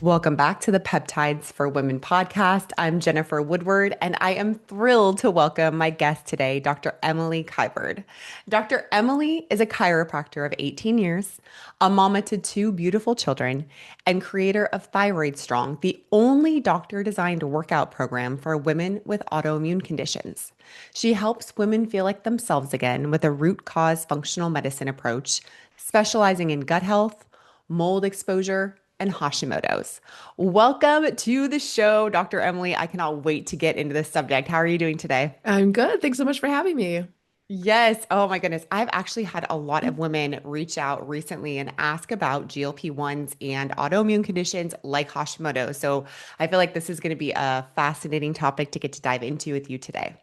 Welcome back to the Peptides for Women podcast. I'm Jennifer Woodward, and I am thrilled to welcome my guest today, Dr. Emily Kiberd. Dr. Emily is a chiropractor of 18 years, a mama to two beautiful children, and creator of Thyroid Strong, the only doctor-designed workout program for women with autoimmune conditions. She helps women feel like themselves again with a root cause functional medicine approach, specializing in gut health, mold exposure, and Hashimoto's. Welcome to the show, Dr. Emily. I cannot wait to get into this subject. How are you doing today? I'm good. Thanks so much for having me. Yes. Oh my goodness. I've actually had a lot of women reach out recently and ask about GLP-1s and autoimmune conditions like Hashimoto. So I feel like this is going to be a fascinating topic to get to dive into with you today.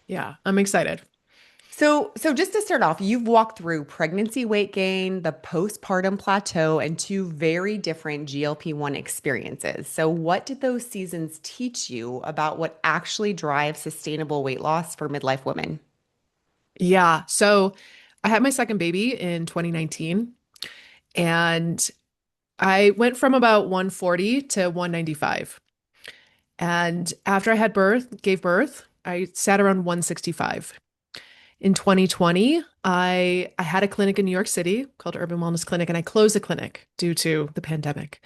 Yeah, I'm excited. So just to start off, you've walked through pregnancy weight gain, the postpartum plateau, and two very different GLP-1 experiences. So what did those seasons teach you about what actually drives sustainable weight loss for midlife women? Yeah. So I had my second baby in 2019, and I went from about 140 to 195. And after I gave birth, I sat around 165. In 2020, I had a clinic in New York City called Urban Wellness Clinic, and I closed the clinic due to the pandemic.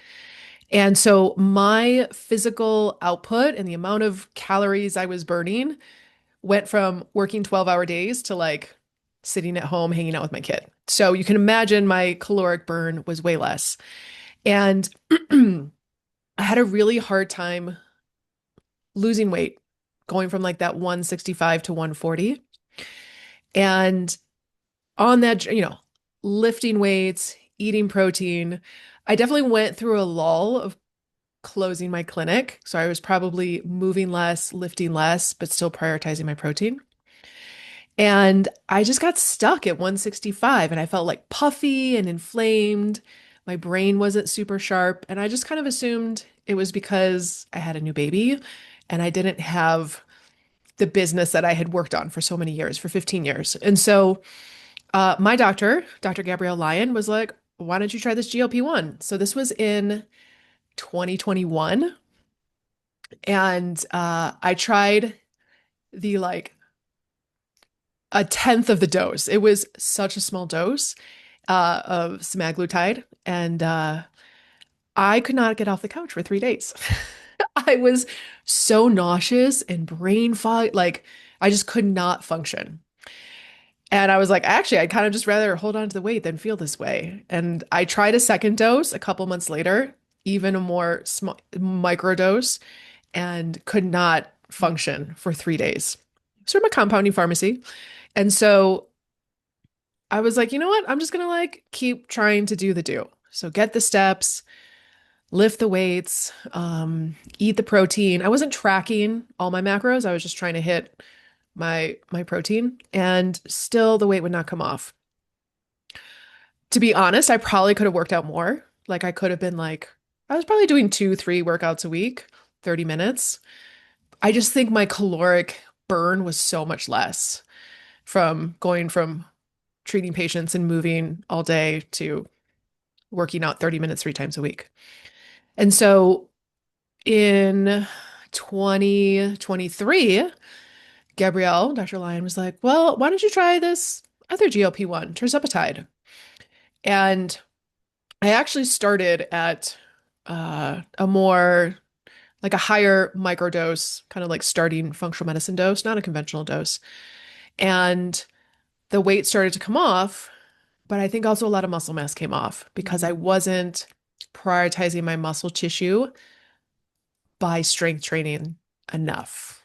And so my physical output and the amount of calories I was burning went from working 12-hour days to like sitting at home hanging out with my kid. So you can imagine my caloric burn was way less. And I had a really hard time losing weight, going from like that 165 to 140. And on that, lifting weights, eating protein, I definitely went through a lull of closing my clinic. So I was probably moving less, lifting less, but still prioritizing my protein. And I just got stuck at 165 and I felt like puffy and inflamed. My brain wasn't super sharp. And I just kind of assumed it was because I had a new baby and I didn't have the business that I had worked on for so many years, for 15 years. And so my doctor, Dr. Gabrielle Lyon, was like, why don't you try this GLP-1? So this was in 2021. And I tried the like a tenth of the dose. It was such a small dose of semaglutide, and I could not get off the couch for 3 days. I was so nauseous and brain fog, like I just could not function. And I was like, actually, I'd kind of just rather hold on to the weight than feel this way. And I tried a second dose a couple months later, even a more small micro dose, and could not function for 3 days. It's from a compounding pharmacy. And so I was like, you know what? I'm just gonna like keep trying to do the do. So get the steps, lift the weights, eat the protein. I wasn't tracking all my macros. I was just trying to hit my protein, and still the weight would not come off. To be honest, I probably could have worked out more. Like I could have been like, I was probably doing 2, 3 workouts a week, 30 minutes. I just think my caloric burn was so much less from going from treating patients and moving all day to working out 30 minutes 3 times a week. And so in 2023, Gabrielle, Dr. Lyon was like, well, why don't you try this other GLP-1, tirzepatide? And I actually started at a more like a higher microdose, kind of like starting functional medicine dose, not a conventional dose. And the weight started to come off, but I think also a lot of muscle mass came off because I wasn't prioritizing my muscle tissue by strength training enough.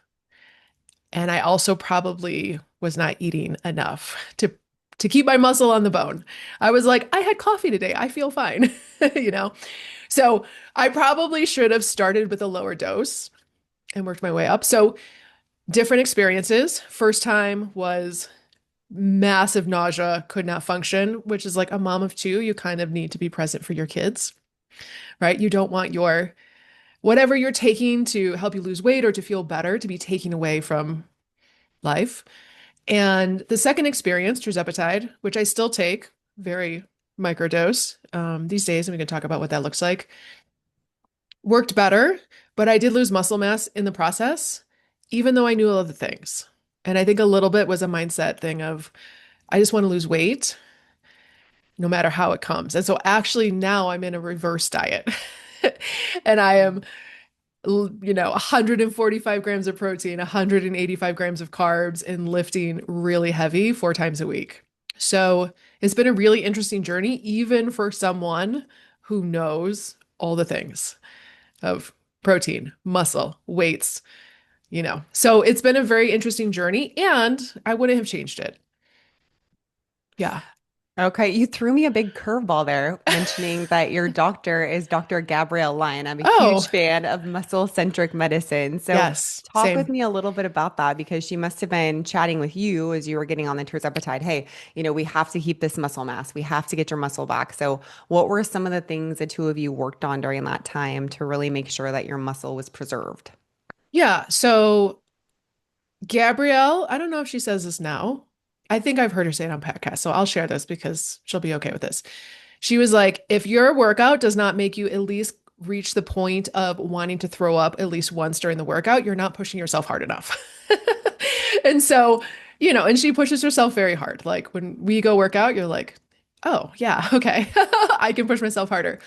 And I also probably was not eating enough to keep my muscle on the bone. I was like, I had coffee today. I feel fine, you know? So I probably should have started with a lower dose and worked my way up. So different experiences. First time was massive nausea, could not function, which is like a mom of two. You kind of need to be present for your kids, right? You don't want your whatever you're taking to help you lose weight or to feel better to be taken away from life. And the second experience, tirzepatide, which I still take, very microdose these days, and we can talk about what that looks like. Worked better, but I did lose muscle mass in the process, even though I knew all of the things. And I think a little bit was a mindset thing of I just want to lose weight no matter how it comes. And so actually now I'm in a reverse diet. And I am, 145 grams of protein, 185 grams of carbs, and lifting really heavy 4 times a week. So it's been a really interesting journey, even for someone who knows all the things of protein, muscle, weights, So it's been a very interesting journey, and I wouldn't have changed it. Yeah. Okay, you threw me a big curveball there, mentioning that your doctor is Dr. Gabrielle Lyon. I'm a Oh, huge fan of muscle-centric medicine. So yes, talk with same. me a little bit about that because she must have been chatting with you as you were getting on the tirzepatide. Hey, we have to keep this muscle mass. We have to get your muscle back. So what were some of the things the two of you worked on during that time to really make sure that your muscle was preserved? Yeah. So Gabrielle, I don't know if she says this now. I think I've heard her say it on podcast, so I'll share this because she'll be okay with this. She was like, if your workout does not make you at least reach the point of wanting to throw up at least once during the workout, you're not pushing yourself hard enough. And so, and she pushes herself very hard. Like when we go work out, you're like, oh, yeah, okay. I can push myself harder.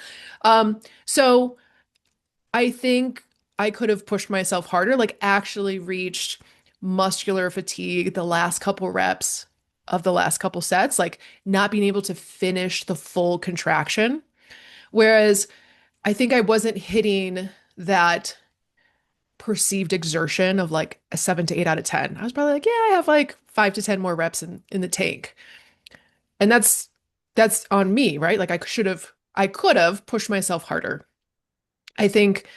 So I think I could have pushed myself harder, like actually reached muscular fatigue the last couple reps of the last couple sets, like not being able to finish the full contraction. Whereas I think I wasn't hitting that perceived exertion of like a 7 to 8 out of 10. I was probably like, yeah, I have like 5 to 10 more reps in the tank. And that's on me, right? Like I could have pushed myself harder. I think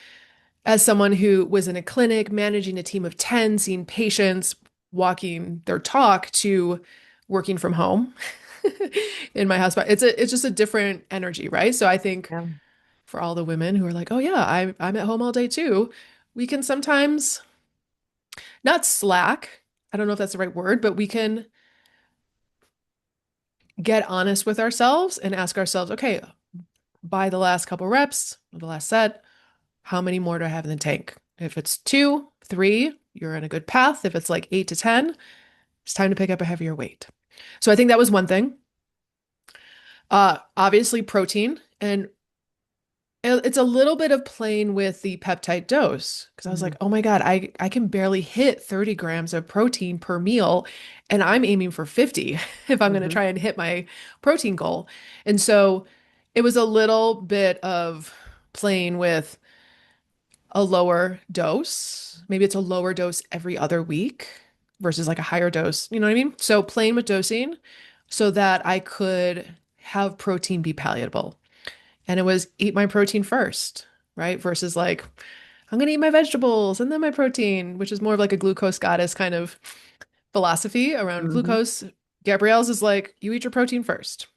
as someone who was in a clinic, managing a team of 10, seeing patients, walking their talk to working from home in my house, it's just a different energy, right? So I think Yeah. for all the women who are like, oh yeah, I'm at home all day too, we can sometimes not slack. I don't know if that's the right word, but we can get honest with ourselves and ask ourselves, okay, by the last couple reps, the last set, how many more do I have in the tank? If it's 2, 3, you're in a good path. If it's like 8 to 10, it's time to pick up a heavier weight. So I think that was one thing. Obviously protein, and it's a little bit of playing with the peptide dose because I was like, Mhm. oh my God, I can barely hit 30 grams of protein per meal, and I'm aiming for 50 if I'm going to Mhm. try and hit my protein goal. And so it was a little bit of playing with a lower dose. Maybe it's a lower dose every other week versus like a higher dose. You know what I mean? So playing with dosing so that I could have protein be palatable. And it was eat my protein first, right? Versus like, I'm going to eat my vegetables and then my protein, which is more of like a glucose goddess kind of philosophy around Mhm. glucose. Gabrielle's is like, you eat your protein first.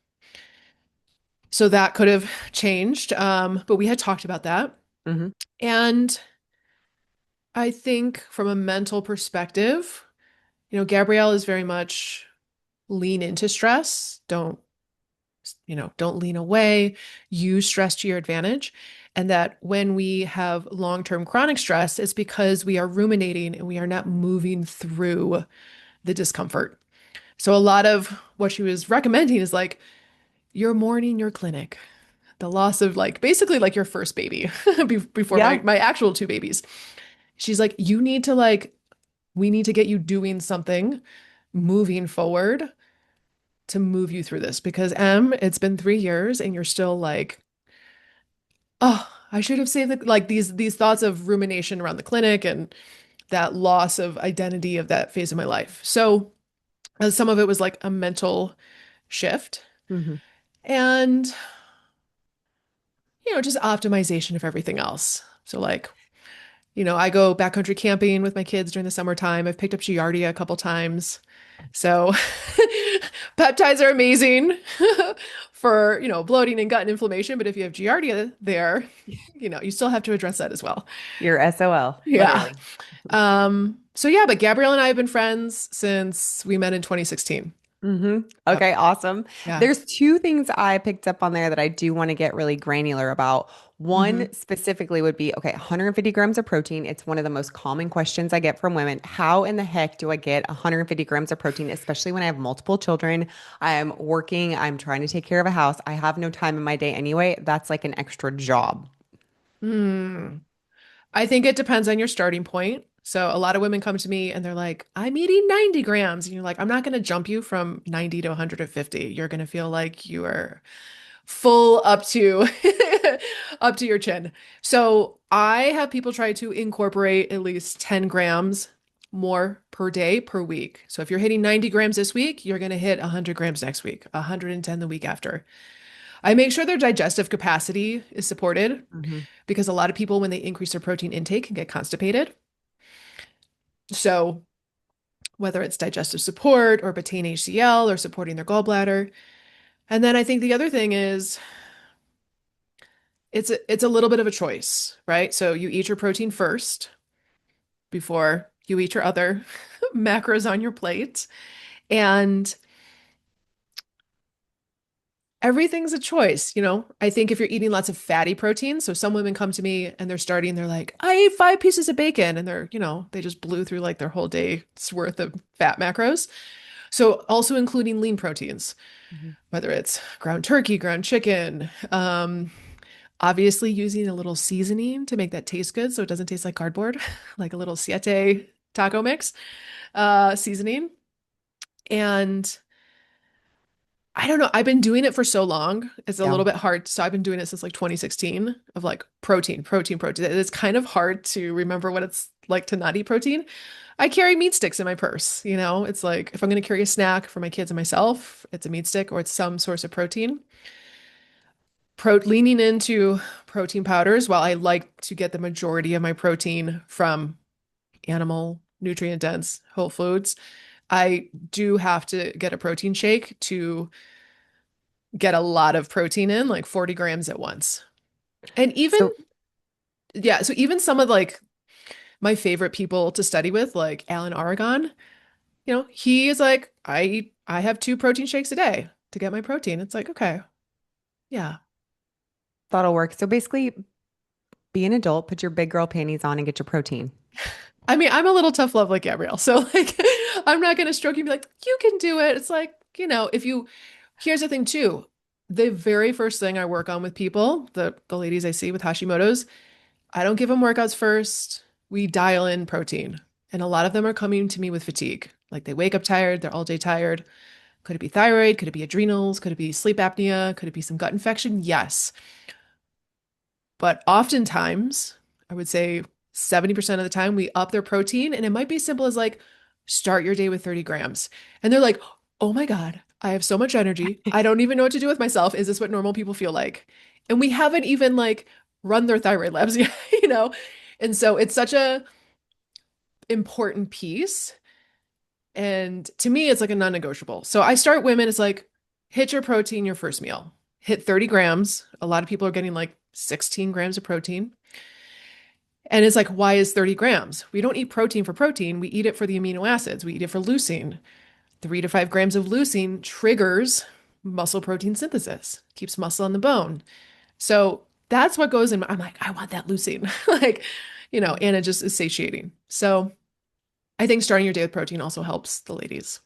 So that could have changed. But we had talked about that. Mhm. And I think from a mental perspective, Gabrielle is very much lean into stress. Don't lean away. Use stress to your advantage. And that when we have long-term chronic stress, it's because we are ruminating and we are not moving through the discomfort. So a lot of what she was recommending is like you're mourning your clinic, the loss of like basically like your first baby before my Yeah. my actual two babies. She's like, you need to like we need to get you doing something moving forward to move you through this because it's been 3 years and you're still like, oh, I should have saved like these thoughts of rumination around the clinic and that loss of identity of that phase of my life. So some of it was like a mental shift Mhm. and just optimization of everything else. So like I go backcountry camping with my kids during the summertime. I've picked up Giardia a couple times. So peptides are amazing for, bloating and gut inflammation. But if you have Giardia there, you still have to address that as well. Your SOL, Yeah. literally. So yeah, but Gabrielle and I have been friends since we met in 2016. Yep. Okay, awesome. Yeah. There's two things I picked up on there that I do want to get really granular about. hmm One specifically would be, okay, 150 grams of protein. It's one of the most common questions I get from women. How in the heck do I get 150 grams of protein, especially when I have multiple children? I'm working, I'm trying to take care of a house. I have no time in my day anyway. That's like an extra job. Hmm. I think it depends on your starting point. So a lot of women come to me and they're like, I'm eating 90 grams. And you're like, I'm not going to jump you from 90 to 150. You're going to feel like you are full up to up to your chin. So I have people try to incorporate at least 10 grams more per day per week. So if you're hitting 90 grams this week, you're going to hit 100 grams next week, 110 the week after. I make sure their digestive capacity is supported Mhm. because a lot of people, when they increase their protein intake, can get constipated. So whether it's digestive support or betaine HCl or supporting their gallbladder. And then I think the other thing is it's a little bit of a choice, right? So you eat your protein first before you eat your other macros on your plate. And everything's a choice, you know? I think if you're eating lots of fatty proteins, so some women come to me and they're like, I ate 5 pieces of bacon, and they just blew through like their whole day's worth of fat macros. So also including lean proteins, Mhm. whether it's ground turkey, ground chicken, obviously using a little seasoning to make that taste good so it doesn't taste like cardboard, like a little siete taco mix seasoning. And I don't know. I've been doing it for so long. It's a Yeah. little bit hard. So I've been doing it since like 2016 of like protein, protein, protein. It's kind of hard to remember what it's like to not eat protein. I carry meat sticks in my purse. It's like if I'm going to carry a snack for my kids and myself, it's a meat stick or it's some source of protein. Leaning into protein powders, while I like to get the majority of my protein from animal nutrient dense whole foods, I do have to get a protein shake to get a lot of protein in, like 40 grams at once. And even, So yeah, so even some of like my favorite people to study with, like Alan Aragon, he is like, I have 2 protein shakes a day to get my protein. It's like, okay, yeah. that'll work. So basically, be an adult, put your big girl panties on, and get your protein. I mean, I'm a little tough love like Gabrielle. So like I'm not gonna stroke you and be like, you can do it. It's like, if you here's the thing too. The very first thing I work on with people, the ladies I see with Hashimoto's, I don't give them workouts first. We dial in protein. And a lot of them are coming to me with fatigue. Like they wake up tired, they're all day tired. Could it be thyroid? Could it be adrenals? Could it be sleep apnea? Could it be some gut infection? Yes. But oftentimes, I would say 70% of the time, we up their protein. And it might be simple as like, start your day with 30 grams. And they're like, oh my God, I have so much energy. I don't even know what to do with myself. Is this what normal people feel like? And we haven't even like run their thyroid labs yet, you know? And so it's such a important piece. And to me, it's like a non-negotiable. So I start women, it's like, hit your protein your first meal. Hit 30 grams. A lot of people are getting like 16 grams of protein. And it's like, why is 30 grams? We don't eat protein for protein. We eat it for the amino acids. We eat it for leucine. 3 to 5 grams of leucine triggers muscle protein synthesis, keeps muscle on the bone. So that's what goes in. I'm like, I want that leucine. like, and it just is satiating. So I think starting your day with protein also helps the ladies.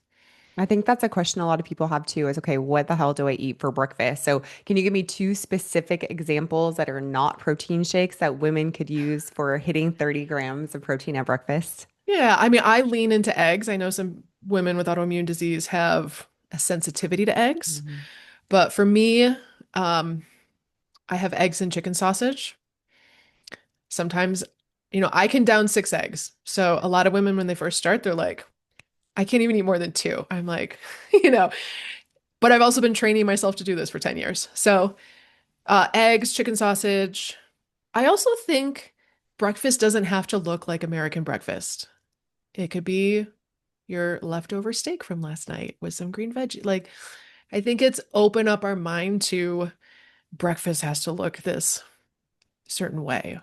I think that's a question a lot of people have too is, okay, what the hell do I eat for breakfast? So, can you give me two specific examples that are not protein shakes that women could use for hitting 30 grams of protein at breakfast? Yeah. I mean, I lean into eggs. I know some women with autoimmune disease have a sensitivity to eggs, Mhm. but for me, I have eggs and chicken sausage. Sometimes, I can down 6 eggs. So a lot of women, when they first start, they're like, I can't even eat more than two. I'm like, you know, but I've also been training myself to do this for 10 years. So, eggs, chicken sausage. I also think breakfast doesn't have to look like American breakfast. It could be your leftover steak from last night with some green veggie. Like, I think it's open up our mind to breakfast has to look this certain way.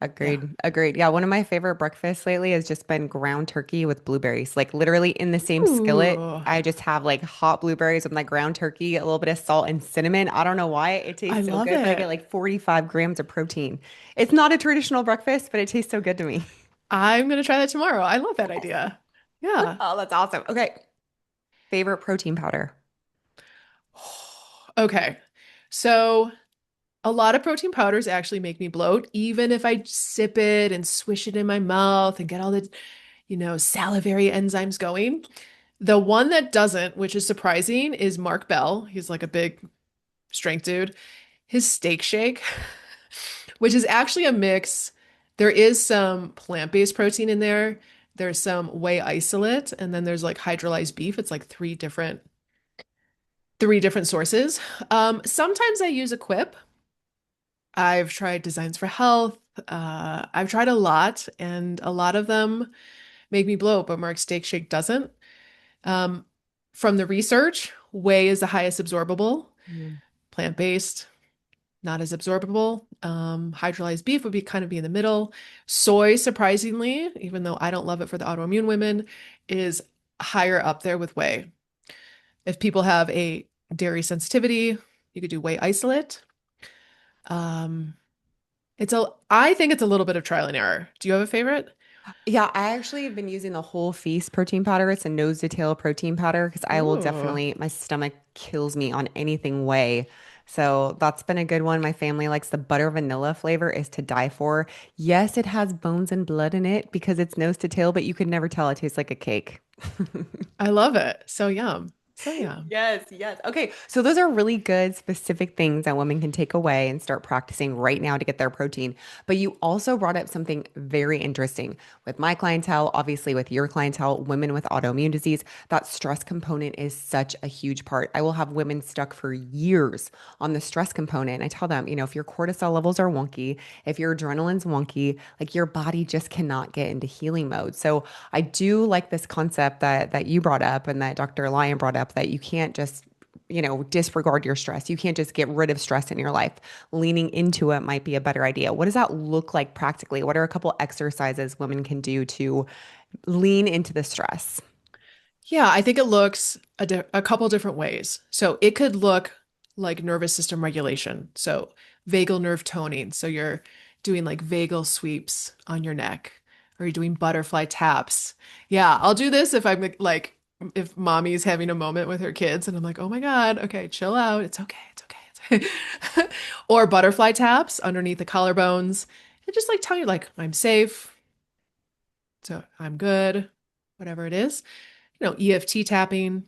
Yeah. Agreed. Agreed. Yeah, one of my favorite breakfasts lately has just been ground turkey with blueberries. Like literally in the same skillet, Ooh, I just have like hot blueberries with my ground turkey, a little bit of salt and cinnamon. I don't know why it I tastes so love good, but I get it. like 45 grams of protein. It's not a traditional breakfast, but it tastes so good to me. I'm gonna try that tomorrow. I love that idea. Yeah. Oh, that's awesome. Okay. Favorite protein powder. Okay. So a lot of protein powders actually make me bloat, even if I sip it and swish it in my mouth and get all the, salivary enzymes going. The one that doesn't, which is surprising, is Mark Bell. He's like a big strength dude. His steak shake, which is actually a mix. There is some plant-based protein in there. There's some whey isolate, and then there's like hydrolyzed beef. It's like three different sources. Sometimes I use a quip. I've tried Designs for Health. I've tried a lot, and a lot of them make me bloat, but Mark Steak Shake doesn't. Um, from the research, whey is the highest absorbable. Mm. Plant-based, not as absorbable. Hydrolyzed beef would be kind of be in the middle. Soy, surprisingly, even though I don't love it for the autoimmune women, is higher up there with whey. If people have a dairy sensitivity, you could do whey isolate. Um, I think it's a little bit of trial and error. Do you have a favorite? Yeah, I actually have been using the Whole Feast protein powder. It's a nose to tail protein powder because I will Ooh, definitely, my stomach kills me on anything whey. So that's been a good one. My family likes the butter vanilla flavor is to die for. Yes, it has bones and blood in it because it's nose to tail, but you could never tell it tastes like a cake. I love it. So yum. So yum. Yes, yes. Okay, so those are really good specific things that women can take away and start practicing right now to get their protein. But you also brought up something very interesting with my clientele, obviously with your clientele, women with autoimmune disease. That stress component is such a huge part. I will have women stuck for years on the stress component. I tell them, if your cortisol levels are wonky, if your adrenaline's wonky, like your body just cannot get into healing mode. So I do like this concept that you brought up and that Dr. Lyon brought up that you can't just disregard your stress. You can't just get rid of stress in your life. Leaning into it might be a better idea. What does that look like practically? What are a couple exercises women can do to lean into the stress? Yeah, I think it looks a couple different ways. So it could look like nervous system regulation. So vagal nerve toning. So you're doing like vagal sweeps on your neck, or you're doing butterfly taps. Yeah, I'll do this if I'm like, if mommy's having a moment with her kids and I'm like, oh my God, okay, chill out. It's okay. It's okay. It's okay. Or butterfly taps underneath the collarbones and just like tell you like, I'm safe. So I'm good, whatever it is. EFT tapping.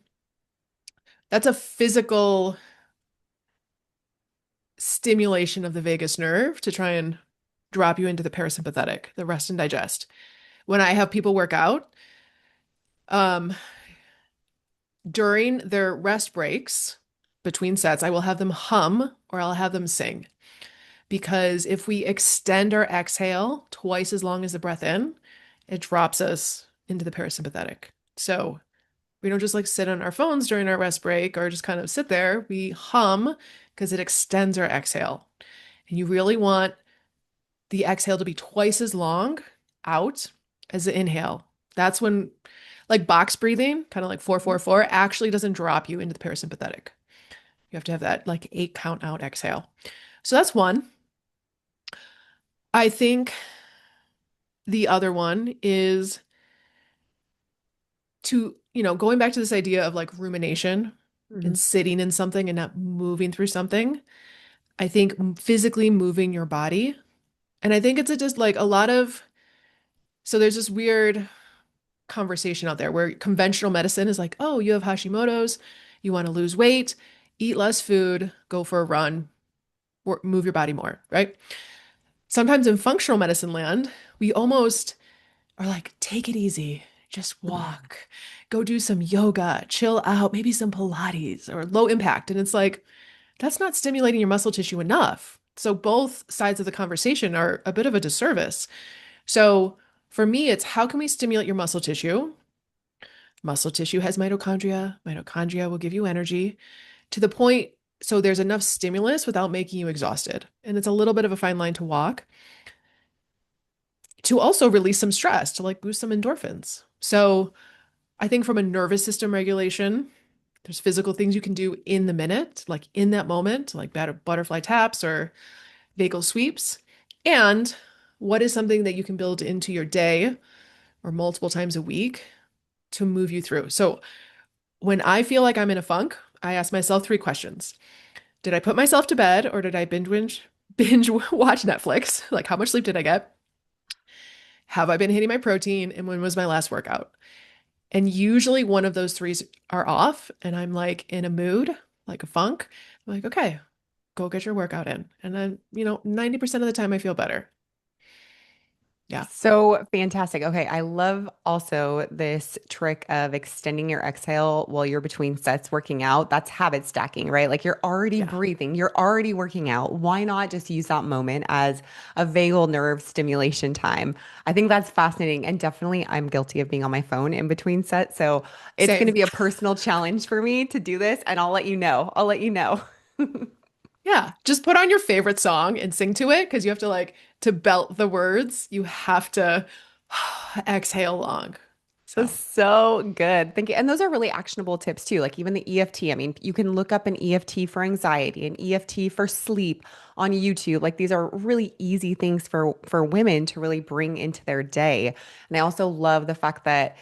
That's a physical stimulation of the vagus nerve to try and drop you into the parasympathetic, the rest and digest. When I have people work out, um, during their rest breaks between sets, I will have them hum or I'll have them sing. Because if we extend our exhale twice as long as the breath in, it drops us into the parasympathetic. So we don't just like sit on our phones during our rest break or just kind of sit there. We hum because it extends our exhale. And you really want the exhale to be twice as long out as the inhale. That's when, like box breathing, kind of like 4-4-4, actually doesn't drop you into the parasympathetic. You have to have that like 8 count out exhale. So that's one. I think the other one is to, going back to this idea of like rumination Mhm. and sitting in something and not moving through something. I think physically moving your body. And I think it's just like a lot of, so there's this weird conversation out there where conventional medicine is like, oh, you have Hashimoto's, you want to lose weight, eat less food, go for a run, or move your body more, right? Sometimes in functional medicine land, we almost are like, take it easy, just walk, go do some yoga, chill out, maybe some Pilates or low impact. And it's like, that's not stimulating your muscle tissue enough. So both sides of the conversation are a bit of a disservice. So for me, it's how can we stimulate your muscle tissue? Muscle tissue has mitochondria. Mitochondria will give you energy to the point so there's enough stimulus without making you exhausted. And it's a little bit of a fine line to walk. to also release some stress, to like boost some endorphins. So I think from a nervous system regulation, there's physical things you can do in the minute, like in that moment, like butterfly taps or vagal sweeps. And what is something that you can build into your day or multiple times a week to move you through? So when I feel like I'm in a funk, I ask myself three questions. Did I put myself to bed or did I binge watch Netflix? Like how much sleep did I get? Have I been hitting my protein? And when was my last workout? And usually one of those three are off, and I'm like in a mood, like a funk. I'm like, okay, go get your workout in. And then, 90% of the time I feel better. Yeah. So fantastic. Okay. I love also this trick of extending your exhale while you're between sets working out. That's habit stacking, right? Like you're already Yeah. breathing, you're already working out. Why not just use that moment as a vagal nerve stimulation time? I think that's fascinating. And definitely, I'm guilty of being on my phone in between sets. So it's going to Same. be a personal challenge for me to do this. And I'll let you know. I'll let you know. Yeah. Just put on your favorite song and sing to it because you have to to belt the words, you have to exhale long. That's So, so good. Thank you. And those are really actionable tips too. Like even the EFT. I mean, you can look up an EFT for anxiety, an EFT for sleep on YouTube. Like these are really easy things for women to really bring into their day. And I also love the fact that,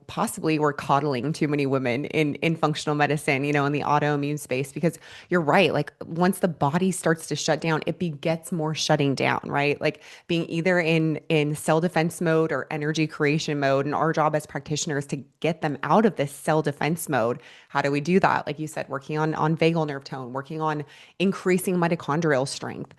possibly we're coddling too many women in functional medicine, in the autoimmune space because you're right. Like once the body starts to shut down, it begets more shutting down, right? Like being either in cell defense mode or energy creation mode. And our job as practitioners to get them out of this cell defense mode. How do we do that? Like you said, working on vagal nerve tone, working on increasing mitochondrial strength.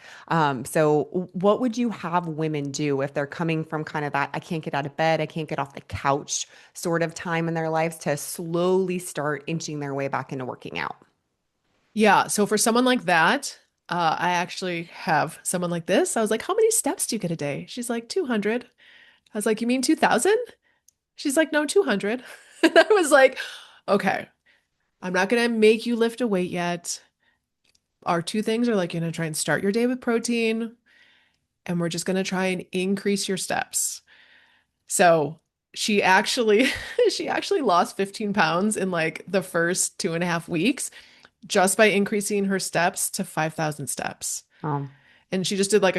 So what would you have women do if they're coming from kind of that I can't get out of bed, I can't get off the couch sort of time in their lives to slowly start inching their way back into working out? yeah. So for someone like that, I actually have someone like this. I was like, how many steps do you get a day? She's like, 200. I was like, you mean 2000? She's like, no, 200. And I was like, okay, I'm not going to make you lift a weight yet. Our two things are like, you're going to try and start your day with protein, and we're just going to try and increase your steps. So she actually, she actually lost 15 pounds in like the first 2.5 weeks just by increasing her steps to 5,000 steps. Um, And she just did like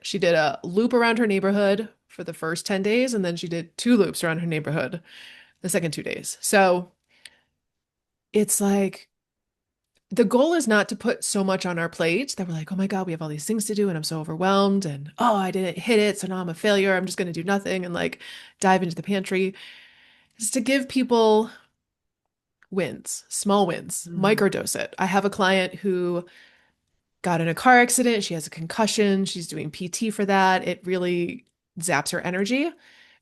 she did a loop around her neighborhood for the first 10 days, and then she did two loops around her neighborhood the second 2 days. So it's like the goal is not to put so much on our plate that we're like, oh my God, we have all these things to do and I'm so overwhelmed and oh, I didn't hit it, so now I'm a failure. I'm just going to do nothing and like dive into the pantry. It's to give people wins, small wins, mm, microdose it. I have a client who got in a car accident. She has a concussion. She's doing PT for that. It really zaps her energy.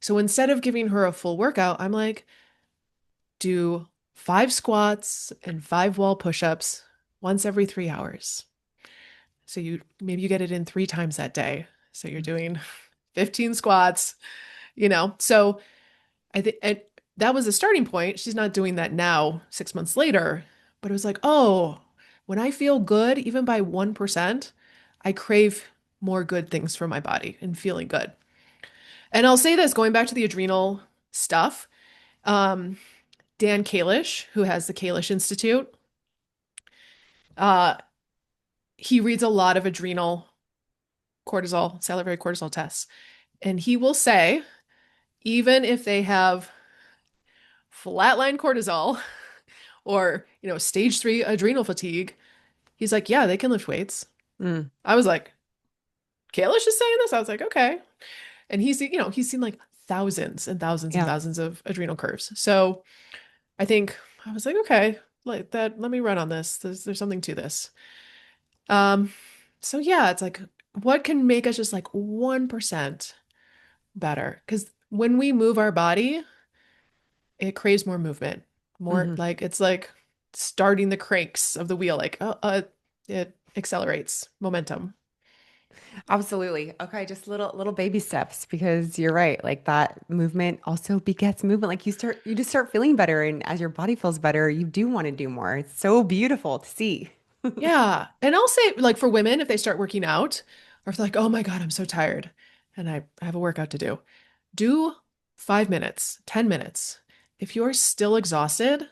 So instead of giving her a full workout, I'm like, do 5 squats and 5 wall push-ups once every 3 hours. So maybe you get it in 3 times that day. So you're doing 15 squats, So I think that was a starting point. She's not doing that now, 6 months later, but it was like, oh, when I feel good, even by 1%, I crave more good things for my body and feeling good. And I'll say this, going back to the adrenal stuff, um, Dan Kalish, who has the Kalish Institute, uh, he reads a lot of adrenal cortisol, salivary cortisol tests. And he will say, even if they have flatline cortisol or, stage 3 adrenal fatigue, he's like, yeah, they can lift weights. mm, I was like, Kalish is saying this? I was like, okay. And he's seen like thousands and thousands and yeah. thousands of adrenal curves. So I think I was like, okay, like that, let me run on this. There's something to this. Um, so yeah, it's like, what can make us just like 1% better? Because when we move our body, it craves more movement, more Mhm. like it's like starting the cranks of the wheel, like it accelerates momentum. Absolutely. Okay, just little baby steps because you're right. Like that movement also begets movement. Like you just start feeling better and as your body feels better, you do want to do more. It's so beautiful to see. Yeah. And I'll say, like, for women, if they start working out, or if they're like, oh my God, I'm so tired. and I have a workout to do. Do 5 minutes, 10 minutes. If you're still exhausted,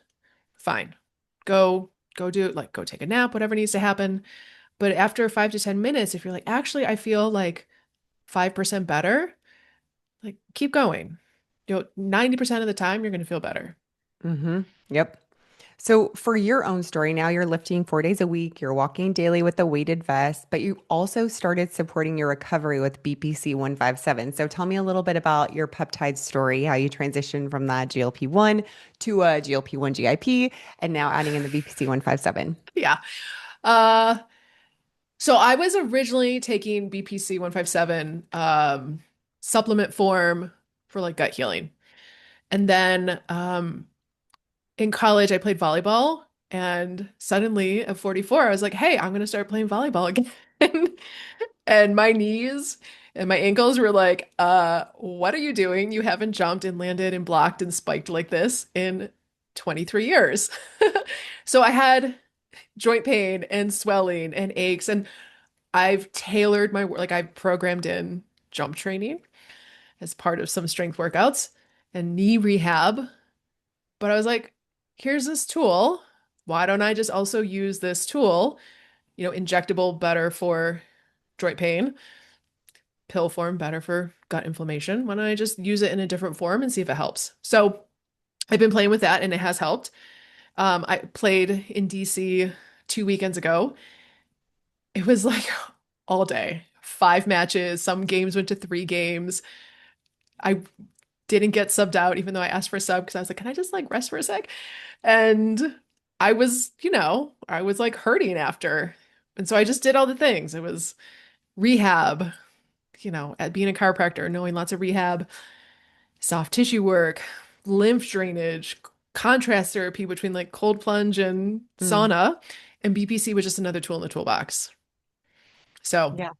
fine. Go do like go take a nap, whatever needs to happen. But after 5 to 10 minutes, if you're like, actually, I feel like 5% better, like keep going. 90% of the time you're going to feel better. Mm-hmm. Yep. So, for your own story, now you're lifting 4 days a week, you're walking daily with a weighted vest, but you also started supporting your recovery with BPC 157. So, tell me a little bit about your peptide story, how you transitioned from that GLP-1 to a GLP-1 GIP, and now adding in the BPC 157. Yeah. Uh, so I was originally taking BPC 157 supplement form for like gut healing. And then in college I played volleyball and suddenly at 44 I was like, "Hey, I'm going to start playing volleyball again." And my knees and my ankles were like, what are you doing? You haven't jumped and landed and blocked and spiked like this in 23 years." So I had joint pain and swelling and aches, and I've tailored my like I've programmed in jump training as part of some strength workouts and knee rehab. But I was like, here's this tool. Why don't I just also use this tool? Injectable better for joint pain, pill form better for gut inflammation. Why don't I just use it in a different form and see if it helps? So I've been playing with that and it has helped. I played in DC 2 weekends ago. It was like all day, 5 matches. Some games went to 3 games. I didn't get subbed out, even though I asked for a sub because I was like, can I just like rest for a sec? And I was like hurting after. And so I just did all the things. It was rehab, at being a chiropractor, knowing lots of rehab, soft tissue work, lymph drainage, contrast therapy between like cold plunge and Mm. sauna. And BPC was just another tool in the toolbox. So, Yeah.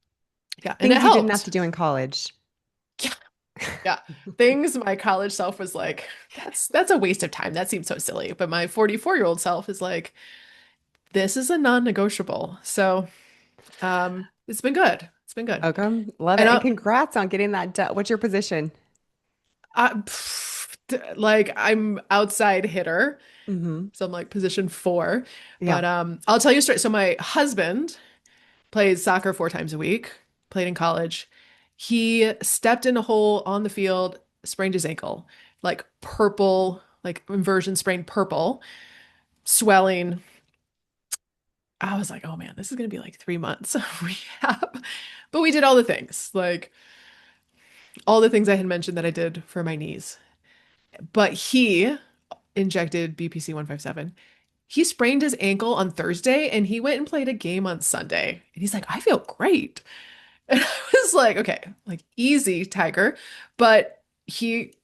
yeah, and it Things you didn't have helped. to do in college. Yeah, yeah. Things my college self was like, that's a waste of time. That seems so silly. But my 44-year-old self is like, this is a non-negotiable. So, it's been good. It's been good. Okay. Love And it. And congrats on getting that done. What's your position? like I'm outside hitter. Hmm. So I'm like position 4. Yeah. But I'll tell you straight. So my husband plays soccer 4 times a week, played in college. He stepped in a hole on the field, sprained his ankle, like purple, like inversion sprain purple, swelling. I was like, oh man, this is gonna be like 3 months of rehab. But we did all the things, like all the things I had mentioned that I did for my knees. But he injected BPC 157. He sprained his ankle on Thursday and he went and played a game on Sunday. And he's like, I feel great. And I was like, okay, like easy, Tiger. But he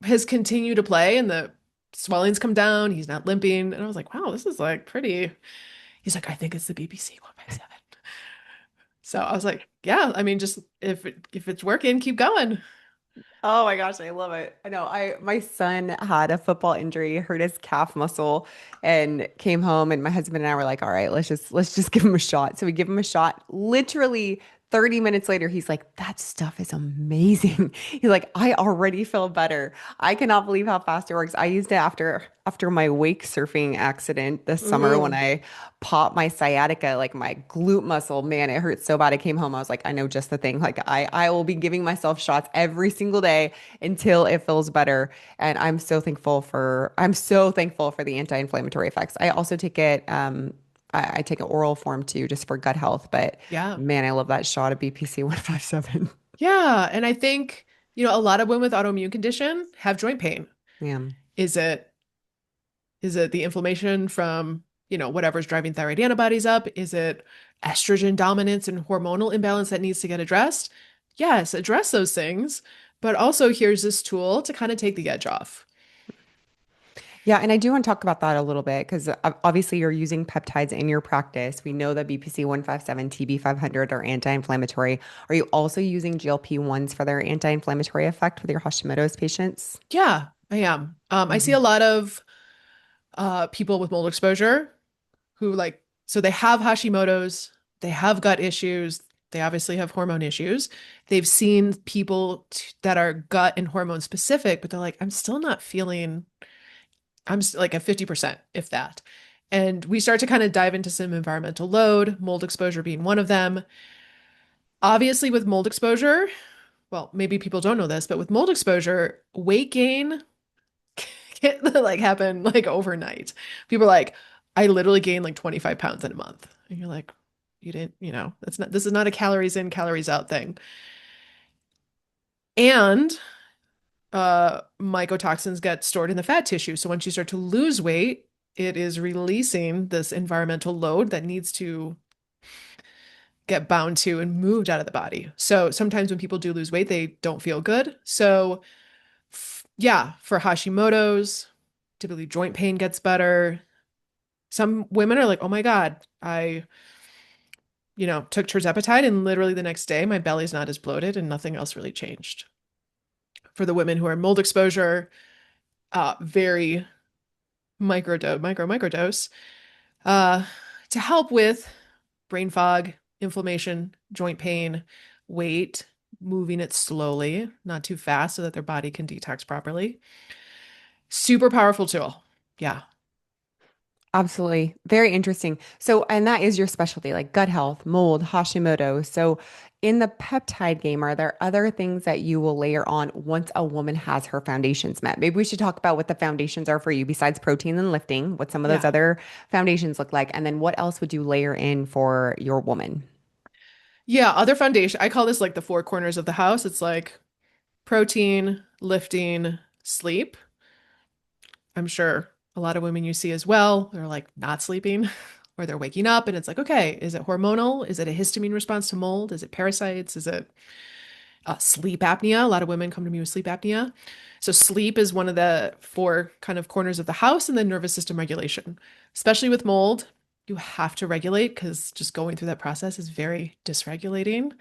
has continued to play and the swelling's come down. He's not limping. And I was like, wow, this is like pretty. He's like, I think it's the BBC 157. So I was like, yeah, I mean, just if it's working, keep going. Oh my gosh, I love it. I know. My son had a football injury, hurt his calf muscle, and came home and my husband and I were like, all right, let's just give him a shot. So we give him a shot. Literally 30 minutes later, he's like, that stuff is amazing. He's like, I already feel better. I cannot believe how fast it works. I used it after my wake surfing accident this summer when Mm, I popped my sciatica, like my glute muscle. Man, it hurt so bad. I came home. I was like, I know just the thing. Like I will be giving myself shots every single day until it feels better. And I'm so thankful for the anti-inflammatory effects. I also take it I take an oral form too, just for gut health. But yeah. man, I love that shot of BPC 157. Yeah. And I think, a lot of women with autoimmune condition have joint pain. Yeah. Is it Is it the inflammation from, whatever's driving thyroid antibodies up? Is it estrogen dominance and hormonal imbalance that needs to get addressed? Yes, address those things. But also, here's this tool to kind of take the edge off. Yeah, and I do want to talk about that a little bit because obviously you're using peptides in your practice. We know that BPC 157, TB 500 are anti-inflammatory. Are you also using GLP-1s for their anti-inflammatory effect with your Hashimoto's patients? Yeah, I am. I see a Hmm. lot of people with mold exposure who so they have Hashimoto's, they have gut issues. They obviously have hormone issues. They've seen people that are gut and hormone specific, but they're like, I'm still not feeling, like at 50%, if that. And we start to kind of dive into some environmental load, mold exposure being one of them. Obviously, with mold exposure, well, maybe people don't know this, but with mold exposure, weight gain can like happen like overnight. People are like, I literally gained like 25 pounds in a month. And you're like, you didn't, that's not, this is not a calories in, calories out thing. And mycotoxins get stored in the fat tissue. So once you start to lose weight, it is releasing this environmental load that needs to get bound to and moved out of the body. So sometimes when people do lose weight, they don't feel good. So yeah, for Hashimoto's, typically joint pain gets better. Some women are like, oh my God, I, took tirzepatide and literally the next day my belly's not as bloated and nothing else really changed. For the women who are mold exposure, very microdose, uh, to help with brain fog, inflammation, joint pain, weight, moving it slowly, not too fast so that their body can detox properly. Super powerful tool. Yeah. Absolutely. Very interesting. So, and that is your specialty, like gut health, mold, Hashimoto. So, in the peptide game, are there other things that you will layer on once a woman has her foundations met? Maybe we should talk about what the foundations are for you besides protein and lifting, what some of those Yeah. other foundations look like, and then what else would you layer in for your woman? Yeah. Other foundation, I call this like the four corners of the house. It's like protein, lifting, sleep. I'm sure a lot of women you see as well, they're like not sleeping or they're waking up and it's like, okay, is it hormonal? Is it a histamine response to mold? Is it parasites? Is it sleep apnea? A lot of women come to me with sleep apnea. So sleep is one of the four kind of corners of the house, and then nervous system regulation. Especially with mold, you have to regulate because just going through that process is very dysregulating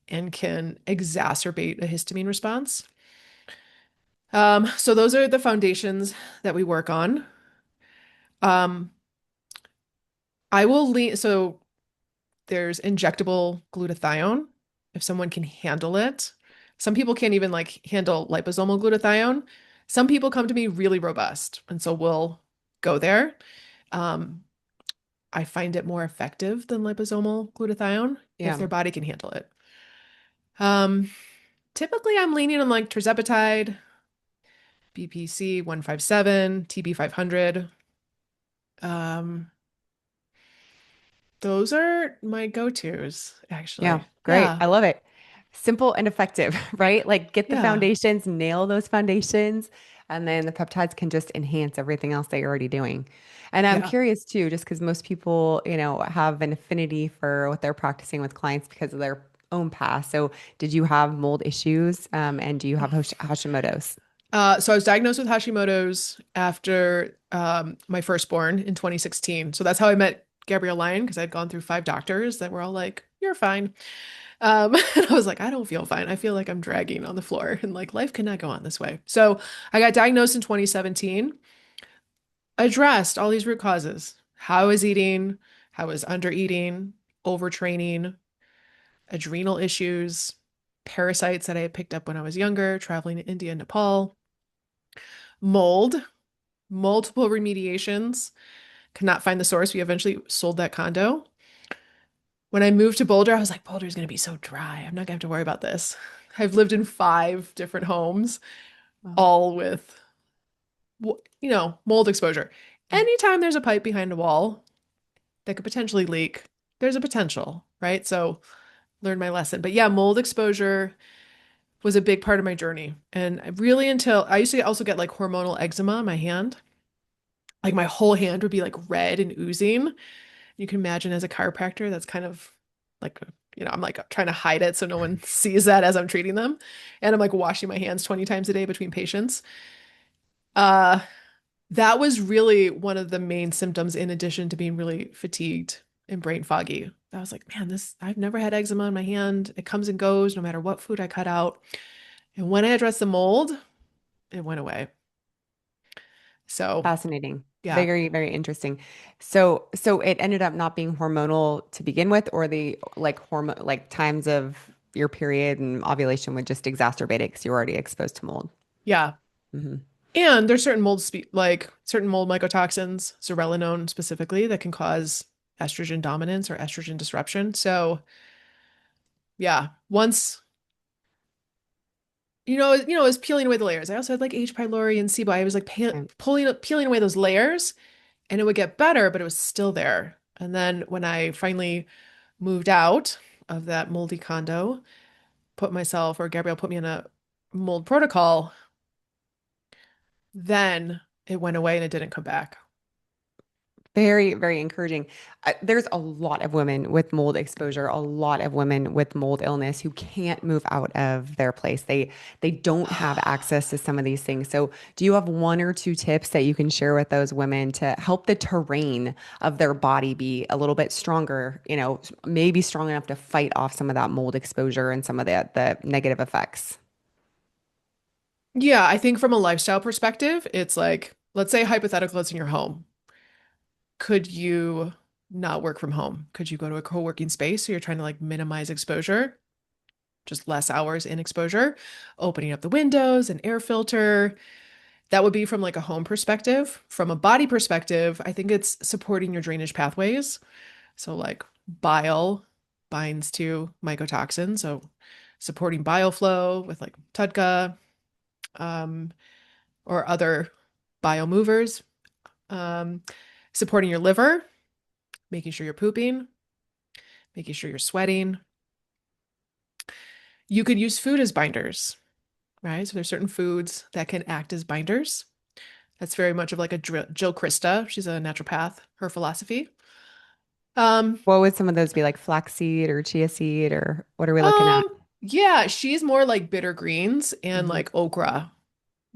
and can exacerbate a histamine response. So those are the foundations that we work on. Um, I will lean, so there's injectable glutathione if someone can handle it. Some people can't even like handle liposomal glutathione. Some people come to me really robust, and so we'll go there. Um, I find it more effective than liposomal glutathione if Yeah. their body can handle it. Um, Typically I'm leaning on like tirzepatide, BPC 157, TB 500. Um, those are my go-tos, Yeah, actually. great. Yeah. I love it. Simple and effective, right? Like get the Yeah. foundations, nail those foundations, and then the peptides can just enhance everything else that you're already doing. And I'm Yeah. curious too, just because most people, have an affinity for what they're practicing with clients because of their own past. So, did you have mold issues? And do you have Hashimoto's? So I was diagnosed with Hashimoto's after my firstborn in 2016. So that's how I met Gabrielle Lyon because I'd gone through five doctors that were all like, "You're fine." And I was like, "I don't feel fine. I feel like I'm dragging on the floor, and like life cannot go on this way." So I got diagnosed in 2017, addressed all these root causes: how I was eating, how I was undereating, overtraining, adrenal issues, parasites that I had picked up when I was younger, traveling to India and Nepal, mold, multiple remediations, could not find the source. We eventually sold that condo. When I moved to Boulder, I was like, Boulder's going to be so dry. I'm not going to have to worry about this. I've lived in five different homes, Wow. all with, mold exposure. Anytime there's a pipe behind a wall that could potentially leak, there's a potential, right? So learned my lesson. But yeah, mold exposure was a big part of my journey. And really until I used to also get like hormonal eczema on my hand. Like my whole hand would be like red and oozing. You can imagine as a chiropractor, that's kind of like, I'm like trying to hide it so no one sees that as I'm treating them. And I'm like washing my hands 20 times a day between patients. Uh, that was really one of the main symptoms in addition to being really fatigued and brain foggy. I was like, man, I've never had eczema on my hand. It comes and goes no matter what food I cut out. And when I addressed the mold, it went away. So Fascinating. Yeah. Very, very interesting. So it ended up not being hormonal to begin with, or the like hormone like times of your period and ovulation would just exacerbate it because you're already exposed to mold. Yeah. Hmm. And there's certain like certain mold mycotoxins, zearalenone specifically, that can cause estrogen dominance or estrogen disruption. So yeah, once it was peeling away the layers. I also had like H. pylori and SIBO. I was like peeling away those layers, and it would get better, but it was still there. And then when I finally moved out of that moldy condo, Gabrielle put me in a mold protocol, then it went away and it didn't come back. Very, very encouraging. There's a lot of women with mold exposure, a lot of women with mold illness who can't move out of their place. They don't have access to some of these things. So, do you have one or two tips that you can share with those women to help the terrain of their body be a little bit stronger, maybe strong enough to fight off some of that mold exposure and some of the negative effects? Yeah, I think from a lifestyle perspective, it's like, let's say hypothetical, it's in your home. Could you not work from home? Could you go to a co-working space? So you're trying to like minimize exposure, just less hours in exposure, opening up the windows and air filter. That would be from like a home perspective. From a body perspective, I think it's supporting your drainage pathways. So like bile binds to mycotoxins, so supporting bile flow with like TUDCA, um, or other biomovers, um, supporting your liver, making sure you're pooping, making sure you're sweating. You could use food as binders, right? So there's certain foods that can act as binders. That's very much of like a Jill Krista. She's a naturopath, her philosophy. Um, What would some of those be, like flaxseed or chia seed, or what are we looking at? um, yeah, she's more like bitter greens and Hmm. like okra,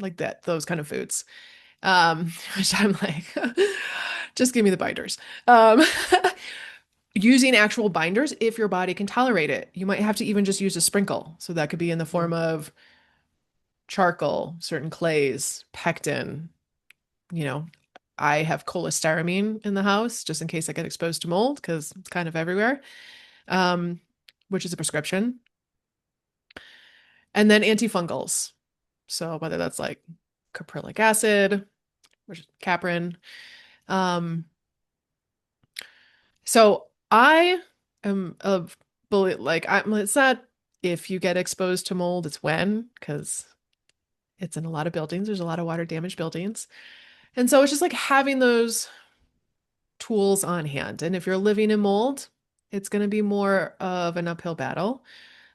like that, those kind of foods. Which I'm like, just give me the binders. Um, using actual binders if your body can tolerate it. You might have to even just use a sprinkle. So that could be in the form of charcoal, certain clays, pectin. You know, I have cholestyramine in the house just in case I get exposed to mold because it's kind of everywhere, um, which is a prescription. And then antifungals. So whether that's like caprylic acid, which is Caprin. Um, so I am a bullet like it's not if you get exposed to mold, it's when, because it's in a lot of buildings. There's a lot of water damaged buildings. And so it's just like having those tools on hand. And if you're living in mold, it's going to be more of an uphill battle.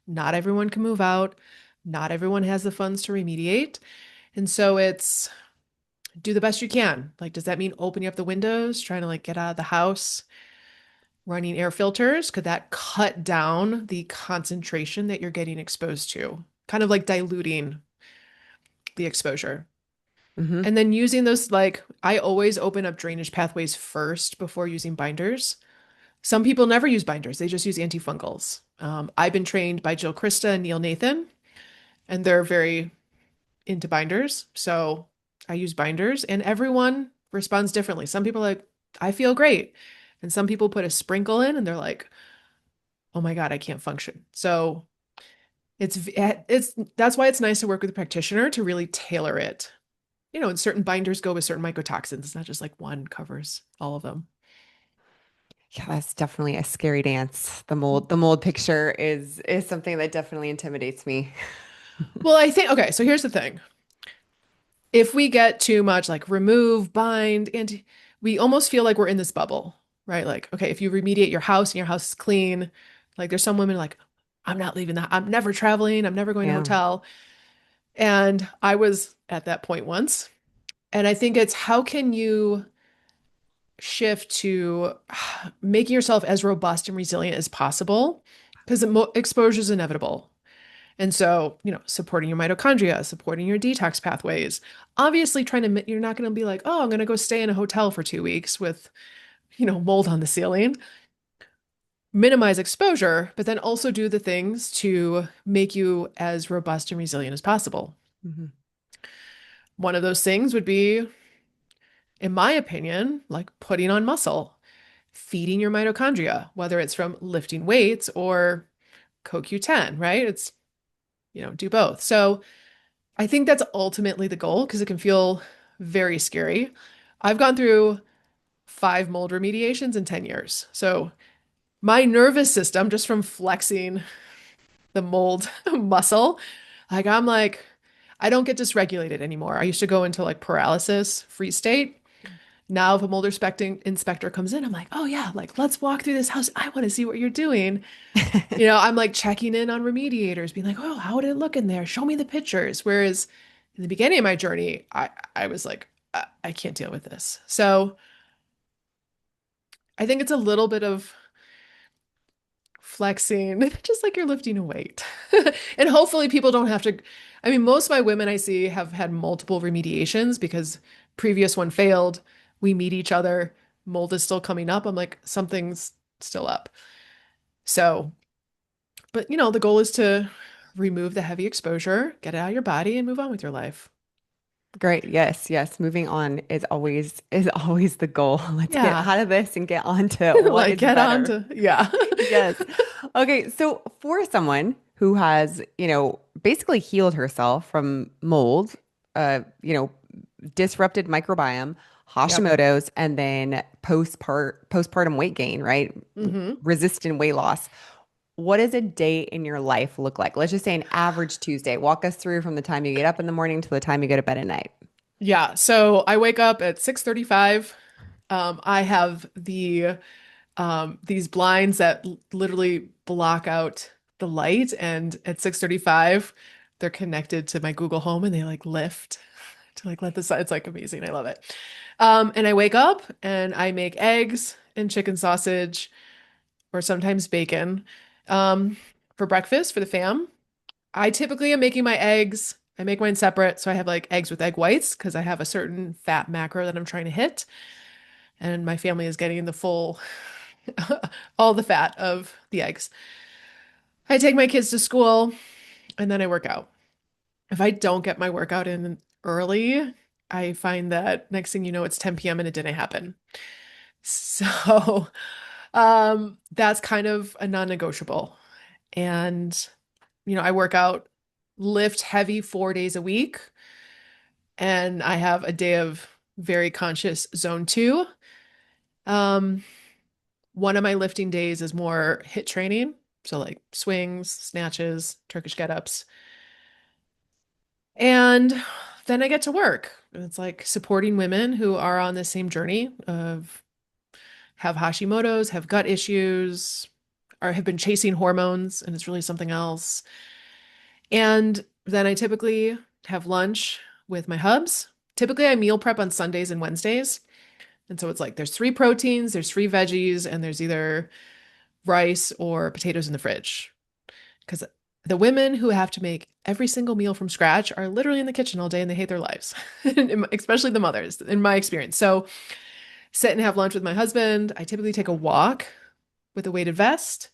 Not everyone can move out. Not everyone has the funds to remediate. And so it's do the best you can. Like, does that mean opening up the windows, trying to like get out of the house, running air filters? Could that cut down the concentration that you're getting exposed to? Kind of like diluting the exposure. Hmm. And then using those, like, I always open up drainage pathways first before using binders. Some people never use binders, they just use antifungals. I've been trained by Jill Krista and Neil Nathan, and they're very into binders. So I use binders, and everyone responds differently. Some people are like, I feel great. And some people put a sprinkle in and they're like, oh my God, I can't function. So it's that's why it's nice to work with a practitioner to really tailor it. And certain binders go with certain mycotoxins. It's not just like one covers all of them. Yeah, that's definitely a scary dance. The mold picture is something that definitely intimidates me. Well, I think, okay, so here's the thing. If we get too much like remove, bind, and we almost feel like we're in this bubble, right? Like, okay, if you remediate your house and your house is clean, like there's some women like, I'm not leaving I'm never traveling, I'm never going to a Yeah. hotel. And I was at that point once. And I think it's how can you shift to making yourself as robust and resilient as possible? Because exposure is inevitable. And so, supporting your mitochondria, supporting your detox pathways, obviously you're not going to be like, oh, I'm going to go stay in a hotel for 2 weeks with, mold on the ceiling. Minimize exposure, but then also do the things to make you as robust and resilient as possible. Hmm. One of those things would be in my opinion, like putting on muscle, feeding your mitochondria, whether it's from lifting weights or CoQ10, right? It's, do both. So I think that's ultimately the goal because it can feel very scary. I've gone through 5 mold remediations in 10 years. So my nervous system, just from flexing the mold muscle, like, I don't get dysregulated anymore. I used to go into like paralysis, freeze state. Now, if a mold inspector comes in, I'm like, oh yeah, like let's walk through this house. I want to see what you're doing. I'm like checking in on remediators, being like, oh, how would it look in there? Show me the pictures. Whereas in the beginning of my journey, I was like, I can't deal with this. So I think it's a little bit of flexing, just like you're lifting a weight. And hopefully people don't have to. I mean, most of my women I see have had multiple remediations because previous one failed. We meet each other, mold is still coming up. I'm like, something's still up. So, but the goal is to remove the heavy exposure, get it out of your body, and move on with your life. Great. Yes, yes. Moving on is always the goal. Let's get Yeah. out of this and get on to what Like is get on better. to, yeah. Yes. Okay, so for someone who has, basically healed herself from mold, disrupted microbiome, Yep. Hashimoto's, and then postpartum weight gain, right? Hmm. Resistant weight loss. What does a day in your life look like? Let's just say an average Tuesday. Walk us through from the time you get up in the morning to the time you go to bed at night. Yeah. So I wake up at 6:35. I have these blinds that literally block out the light, and at 6:35, they're connected to my Google Home and they like lift to like let the sun. It's like amazing. I love it. And I wake up and I make eggs and chicken sausage or sometimes bacon um, for breakfast for the fam. I typically am making my eggs. I make mine separate. So I have like eggs with egg whites because I have a certain fat macro that I'm trying to hit. And my family is getting the full, all the fat of the eggs. I take my kids to school and then I work out. If I don't get my workout in early, I find that next thing you know, it's 10 p.m. and it didn't happen. So that's kind of a non-negotiable. And, I work out, lift heavy 4 days a week, and I have a day of very conscious zone two. Um, one of my lifting days is more hit training. So like swings, snatches, Turkish get-ups. And then I get to work. It's like supporting women who are on the same journey of have Hashimoto's, have gut issues, or have been chasing hormones, and it's really something else. And then I typically have lunch with my hubs. Typically, I meal prep on Sundays and Wednesdays. And so it's like there's 3 proteins, there's 3 veggies, and there's either rice or potatoes in the fridge. Because the women who have to make every single meal from scratch are literally in the kitchen all day and they hate their lives, especially the mothers, in my experience. So sit and have lunch with my husband. I typically take a walk with a weighted vest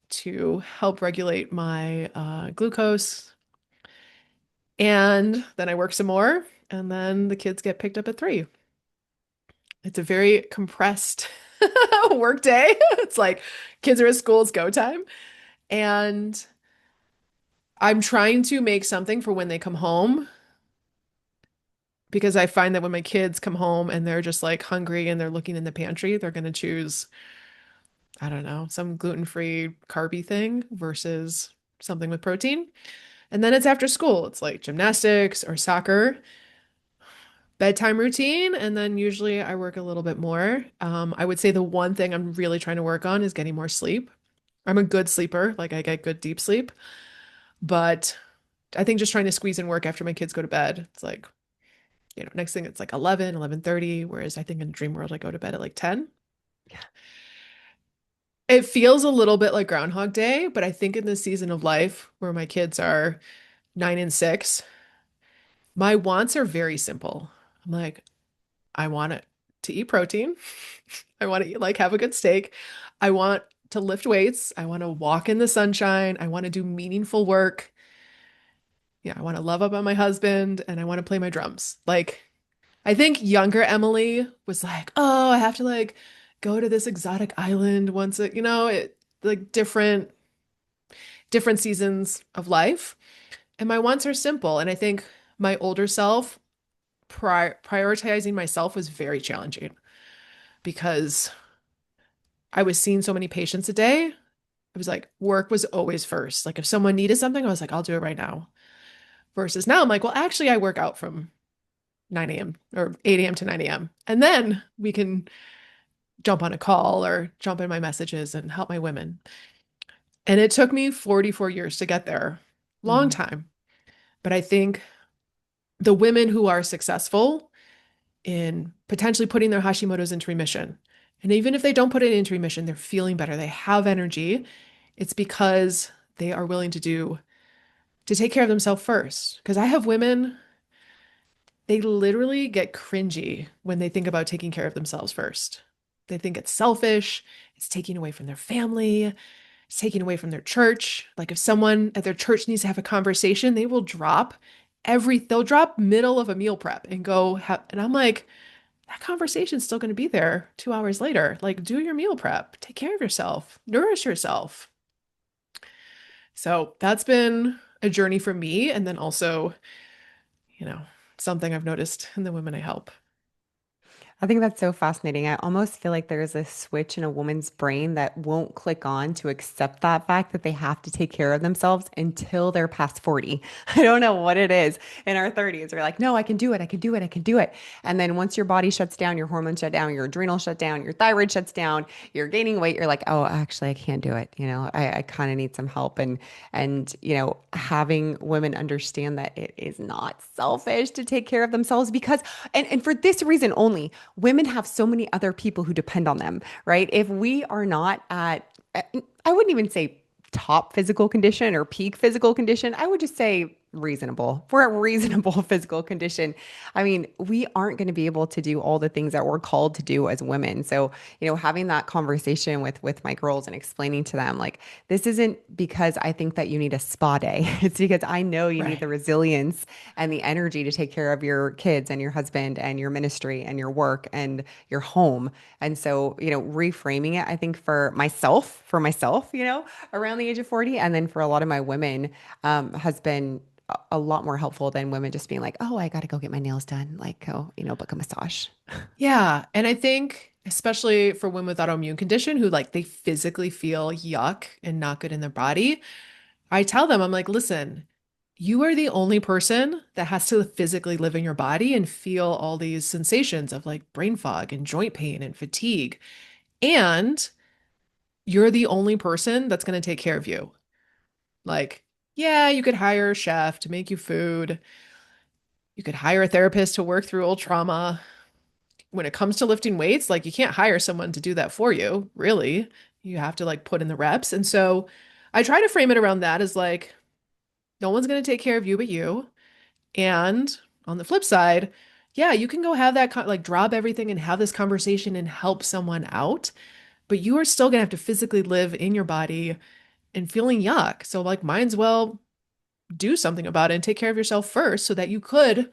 to help regulate my glucose. And then I work some more, and then the kids get picked up at 3. It's a very compressed work day. It's like kids are at school, it's go time. And I'm trying to make something for when they come home because I find that when my kids come home and they're just like hungry and they're looking in the pantry, they're going to choose, I don't know, some gluten-free carby thing versus something with protein. And then it's after school. It's like gymnastics or soccer, bedtime routine, and then usually I work a little bit more. I would say the one thing I'm really trying to work on is getting more sleep. I'm a good sleeper, like I get good deep sleep, but I think just trying to squeeze in work after my kids go to bed. It's like, next thing it's like 11, 11:30, whereas I think in dream world I go to bed at like 10. It feels a little bit like Groundhog Day, but I think in this season of life where my kids are 9 and 6, my wants are very simple. I'm like, I want it to eat protein. I want to eat, like have a good steak. I want to lift weights. I want to walk in the sunshine. I want to do meaningful work. Yeah, I want to love up on my husband and I want to play my drums. Like I think younger Emily was like, oh, I have to like go to this exotic island once it, like different seasons of life. And my wants are simple. And I think my older self, prioritizing myself was very challenging because I was seeing so many patients a day. It was like work was always first. Like if someone needed something, I was like, I'll do it right now. Versus now I'm like, well, actually, I work out from 9 a.m. or 8 a.m. to 9 a.m. And then we can jump on a call or jump in my messages and help my women. And it took me 44 years to get there. Long Mhm. time. But I think the women who are successful in potentially putting their Hashimoto's into remission, and even if they don't put it into remission, they're feeling better, they have energy, it's because they are willing to take care of themselves first. Because I have women, they literally get cringy when they think about taking care of themselves first. They think it's selfish, it's taking away from their family, it's taking away from their church. Like if someone at their church needs to have a conversation, they'll drop middle of a meal prep and go have, and I'm like, that conversation's still going to be there 2 hours later. Like, do your meal prep, take care of yourself, nourish yourself. So that's been a journey for me. And then also, you know, something I've noticed in the women I help. I think that's so fascinating. I almost feel like there's a switch in a woman's brain that won't click on to accept that fact that they have to take care of themselves until they're past 40. I don't know what it is in our 30s. We're like, no, I can do it. I can do it. I can do it. And then once your body shuts down, your hormones shut down, your adrenal shut down, your thyroid shuts down, you're gaining weight. You're like, oh, actually, I can't do it. I kind of need some help. And having women understand that it is not selfish to take care of themselves because, and for this reason only, women have so many other people who depend on them, right? If we are not I wouldn't even say top physical condition or peak physical condition, I would just say reasonable. If we're at reasonable physical condition, I mean, we aren't going to be able to do all the things that we're called to do as women. So, having that conversation with my girls and explaining to them like this isn't because I think that you need a spa day. It's because I know you need Right. the resilience and the energy to take care of your kids and your husband and your ministry and your work and your home. And so, reframing it, I think for myself, around the age of 40, and then for a lot of my women, has been a lot more helpful than women just being like, oh, I got to go get my nails done, like go, book a massage. Yeah. And I think, especially for women with autoimmune condition who like they physically feel yuck and not good in their body, I tell them, I'm like, listen, you are the only person that has to physically live in your body and feel all these sensations of like brain fog and joint pain and fatigue. And you're the only person that's going to take care of you. Like, yeah, you could hire a chef to make you food. You could hire a therapist to work through old trauma. When it comes to lifting weights, like you can't hire someone to do that for you, really. You have to like put in the reps. And so I try to frame it around that as like, no one's going to take care of you but you. And on the flip side, yeah, you can go have that like drop everything and have this conversation and help someone out, but you are still going to have to physically live in your body and feeling yuck. So like might as well do something about it and take care of yourself first so that you could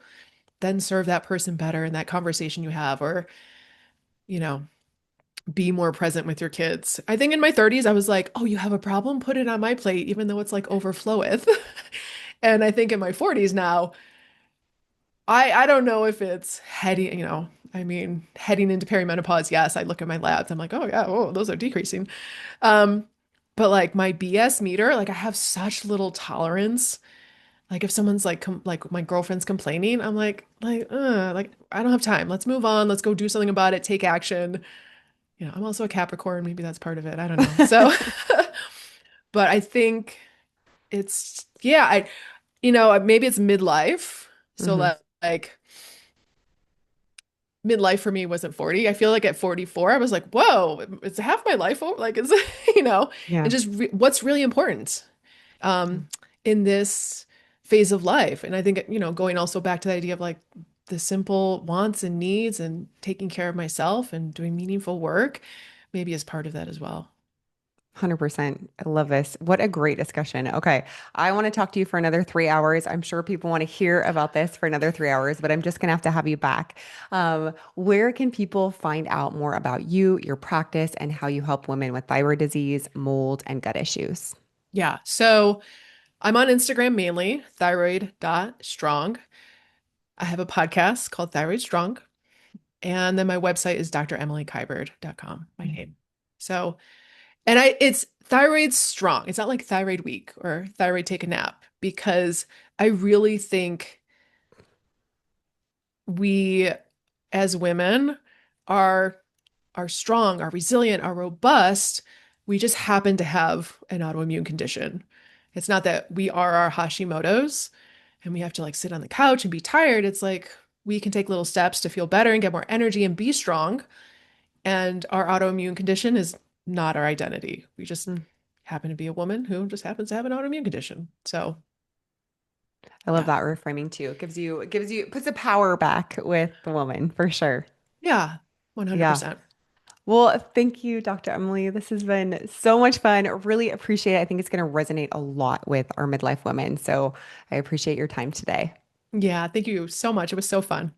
then serve that person better in that conversation you have or, you know, be more present with your kids. I think in my 30s, I was like, oh, you have a problem? Put it on my plate, even though it's like overfloweth. And I think in my 40s now, I don't know if it's heading, I mean, heading into perimenopause. Yes, I look at my labs. I'm like, oh yeah, oh, those are decreasing. Um, but like my BS meter, like I have such little tolerance. Like if someone's like like my girlfriend's complaining, I'm like I don't have time. Let's move on. Let's go do something about it. Take action. I'm also a Capricorn. Maybe that's part of it. I don't know. So, but I think it's yeah, maybe it's midlife. So Hmm. like midlife for me wasn't 40. I feel like at 44, I was like, whoa, it's half my life over. Like, and Yeah. just what's really important um, in this phase of life. And I think, going also back to the idea of like the simple wants and needs and taking care of myself and doing meaningful work, maybe is part of that as well. 100%. I love this. What a great discussion. Okay. I want to talk to you for another 3 hours. I'm sure people want to hear about this for another 3 hours, but I'm just going to have you back. Where can people find out more about you, your practice, and how you help women with thyroid disease, mold, and gut issues? Yeah. So I'm on Instagram mainly, thyroid.strong. I have a podcast called Thyroid Strong. And then my website is dremilykiberd.com, my name. So, and it's thyroid strong. It's not like thyroid week or thyroid take a nap because I really think we as women are are strong, are resilient, are robust. We just happen to have an autoimmune condition. It's not that we are our Hashimoto's and we have to like sit on the couch and be tired. It's like we can take little steps to feel better and get more energy and be strong. And our autoimmune condition is not our identity. We just Mm, happen to be a woman who just happens to have an autoimmune condition. So, I love yeah. that reframing too. It puts the power back with the woman for sure. Yeah, Yeah. 100%. Well, thank you, Dr. Emily. This has been so much fun. Really appreciate it. I think it's going to resonate a lot with our midlife women. So I appreciate your time today. Yeah, thank you so much. It was so fun.